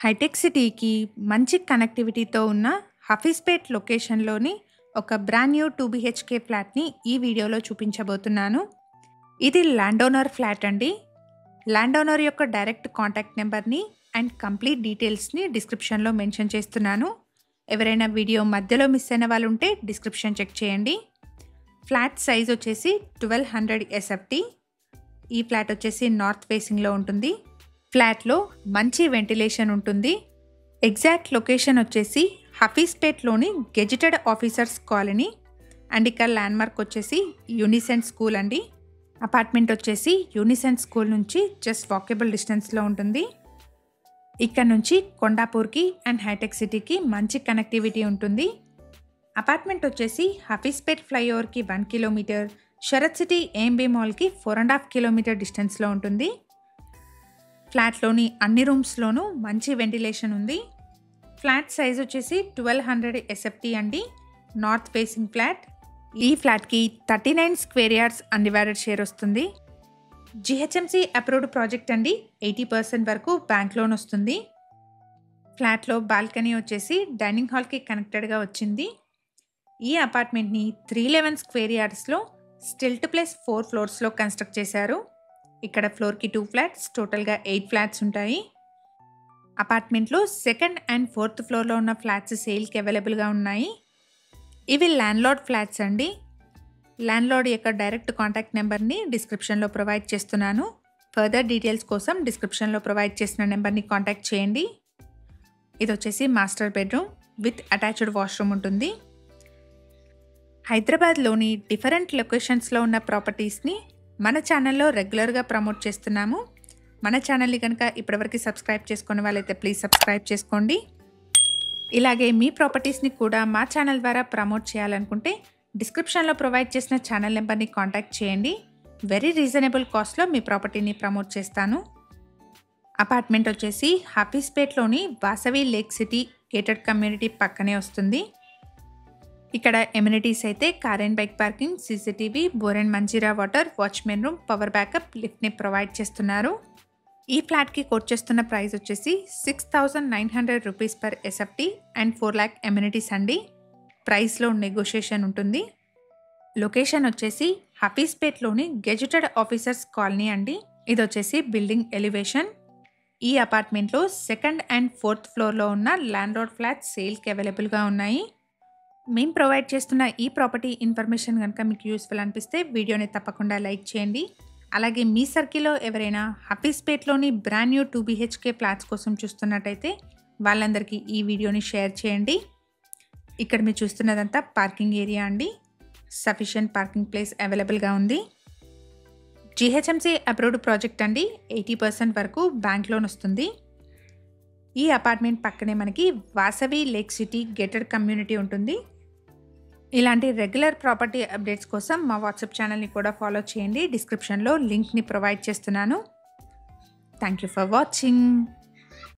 Hitech సిటీకి మంచి కనెక్టివిటీతో ఉన్న హఫీజ్పేట్ లొకేషన్‌లోని ఒక బ్రాండ్ న్యూ 2 బీహెచ్‌కే ఫ్లాట్‌ని ఈ వీడియోలో చూపించబోతున్నాను. ఇది ల్యాండ్ ఓనర్ ఫ్లాట్ అండి. ల్యాండ్ ఓనర్ యొక్క డైరెక్ట్ కాంటాక్ట్ నెంబర్‌ని అండ్ కంప్లీట్ డీటెయిల్స్‌ని డిస్క్రిప్షన్‌లో మెన్షన్ చేస్తున్నాను. ఎవరైనా వీడియో మధ్యలో మిస్ అయిన వాళ్ళు ఉంటే డిస్క్రిప్షన్ చెక్ చేయండి. ఫ్లాట్ సైజ్ వచ్చేసి 1200 ఎస్ఎఫ్టీ. ఈ ఫ్లాట్ వచ్చేసి నార్త్ ఫేసింగ్లో ఉంటుంది. ఫ్లాట్లో మంచి వెంటిలేషన్ ఉంటుంది. ఎగ్జాక్ట్ లొకేషన్ వచ్చేసి హఫీజ్పేట్లోని గెజిటెడ్ ఆఫీసర్స్ కాలనీ అండ్ ఇక్కడ ల్యాండ్మార్క్ వచ్చేసి యూనిసెంట్ స్కూల్ అండి. అపార్ట్మెంట్ వచ్చేసి యూనిసెంట్ స్కూల్ నుంచి జస్ట్ వాకబుల్ డిస్టెన్స్లో ఉంటుంది. ఇక్కడ నుంచి కొండాపూర్కి అండ్ హైటెక్ సిటీకి మంచి కనెక్టివిటీ ఉంటుంది. అపార్ట్మెంట్ వచ్చేసి హఫీజ్పేట్ ఫ్లైఓవర్కి 1 కిలోమీటర్, శరత్ సిటీ ఏఎంబీ మాల్కి 4.5 కిలోమీటర్ డిస్టెన్స్లో ఉంటుంది. ఫ్లాట్లోని అన్ని రూమ్స్లోనూ మంచి వెంటిలేషన్ ఉంది. ఫ్లాట్ సైజ్ వచ్చేసి 1200 ఎస్ఎఫ్టీ అండి. North facing flat. ఈ ఫ్లాట్కి 39 స్క్వేర్ యార్డ్స్ అన్డివైడెడ్ షేర్ వస్తుంది. జిహెచ్ఎంసీ అప్రూవ్డ్ ప్రాజెక్ట్ అండి. 80% వరకు బ్యాంక్ లోన్ వస్తుంది. ఫ్లాట్లో బాల్కనీ వచ్చేసి డైనింగ్ హాల్కి కనెక్టెడ్గా వచ్చింది. ఈ అపార్ట్మెంట్ని 311 స్క్వేర్ యార్డ్స్లో స్టిల్ట్ ప్లస్ 4 ఫ్లోర్స్లో కన్స్ట్రక్ట్ చేశారు. ఇక్కడ ఫ్లోర్కి 2 ఫ్లాట్స్, టోటల్గా 8 ఫ్లాట్స్ ఉంటాయి. అపార్ట్మెంట్లో సెకండ్ అండ్ ఫోర్త్ ఫ్లోర్లో ఉన్న ఫ్లాట్స్ సేల్కి అవైలబుల్గా ఉన్నాయి. ఇవి ల్యాండ్లార్డ్ ఫ్లాట్స్ అండి. ల్యాండ్లార్డ్ యొక్క డైరెక్ట్ కాంటాక్ట్ నెంబర్ని డిస్క్రిప్షన్లో ప్రొవైడ్ చేస్తున్నాను. ఫర్దర్ డీటెయిల్స్ కోసం డిస్క్రిప్షన్లో ప్రొవైడ్ చేసిన నెంబర్ని కాంటాక్ట్ చేయండి. ఇది వచ్చేసి master bedroom with attached washroom ఉంటుంది. హైదరాబాద్లోని డిఫరెంట్ లొకేషన్స్లో ఉన్న ప్రాపర్టీస్ని మన ఛానల్లో రెగ్యులర్గా ప్రమోట్ చేస్తున్నాము. మన ఛానల్ని కనుక ఇప్పటివరకు సబ్స్క్రైబ్ చేసుకునే వాళ్ళైతే ప్లీజ్ సబ్స్క్రైబ్ చేసుకోండి. ఇలాగే మీ ప్రాపర్టీస్ని కూడా మా ఛానల్ ద్వారా ప్రమోట్ చేయాలనుకుంటే డిస్క్రిప్షన్లో ప్రొవైడ్ చేసిన ఛానల్ నెంబర్ని కాంటాక్ట్ చేయండి. వెరీ రీజనబుల్ కాస్ట్లో మీ ప్రాపర్టీని ప్రమోట్ చేస్తాను. అపార్ట్మెంట్ వచ్చేసి హఫీజ్పేట్లోని Vasavi lake city gated community పక్కనే వస్తుంది. ఇక్కడ ఎమ్యూనిటీస్ అయితే car and bike parking, CCTV, bore and Manjeera water, watchman room, power backup, లిఫ్ట్ని ప్రొవైడ్ చేస్తున్నారు. ఈ ఫ్లాట్కి కోట్ చేస్తున్న ప్రైస్ వచ్చేసి 6900 rupees per SFT and 4 lakh amenities అండి. ప్రైస్లో నెగోషియేషన్ ఉంటుంది. లొకేషన్ వచ్చేసి హఫీజ్పేట్లోని గెజిటెడ్ ఆఫీసర్స్ కాలనీ అండి. ఇది వచ్చేసి బిల్డింగ్ ఎలివేషన్. ఈ అపార్ట్మెంట్లో సెకండ్ అండ్ ఫోర్త్ ఫ్లోర్లో ఉన్న ల్యాండ్లార్డ్ ఫ్లాట్స్ సేల్కి అవైలబుల్గా ఉన్నాయి. మేము ప్రొవైడ్ చేస్తున్న ఈ ప్రాపర్టీ ఇన్ఫర్మేషన్ కనుక మీకు యూస్ఫుల్ అనిపిస్తే వీడియోని తప్పకుండా లైక్ చేయండి. అలాగే మీ సర్కిల్లో ఎవరైనా హఫీజ్పేట్లోని బ్రాండ్ న్యూ 2 బీహెచ్కే ఫ్లాట్స్ కోసం చూస్తున్నట్టయితే వాళ్ళందరికీ ఈ వీడియోని షేర్ చేయండి. ఇక్కడ మీరు చూస్తున్నదంతా పార్కింగ్ ఏరియా అండి. సఫిషియెంట్ పార్కింగ్ ప్లేస్ అవైలబుల్గా ఉంది. జిహెచ్ఎంసీ అప్రూవ్డ్ ప్రాజెక్ట్ అండి. 80% వరకు బ్యాంక్ లోన్ వస్తుంది. ఈ అపార్ట్మెంట్ పక్కనే మనకి Vasavi lake city gated community ఉంటుంది. ఇలాంటి రెగ్యులర్ ప్రాపర్టీ అప్డేట్స్ కోసం మా వాట్సాప్ ఛానల్ని కూడా ఫాలో చేయండి. డిస్క్రిప్షన్లో లింక్ని ప్రొవైడ్ చేస్తున్నాను. Thank you for watching.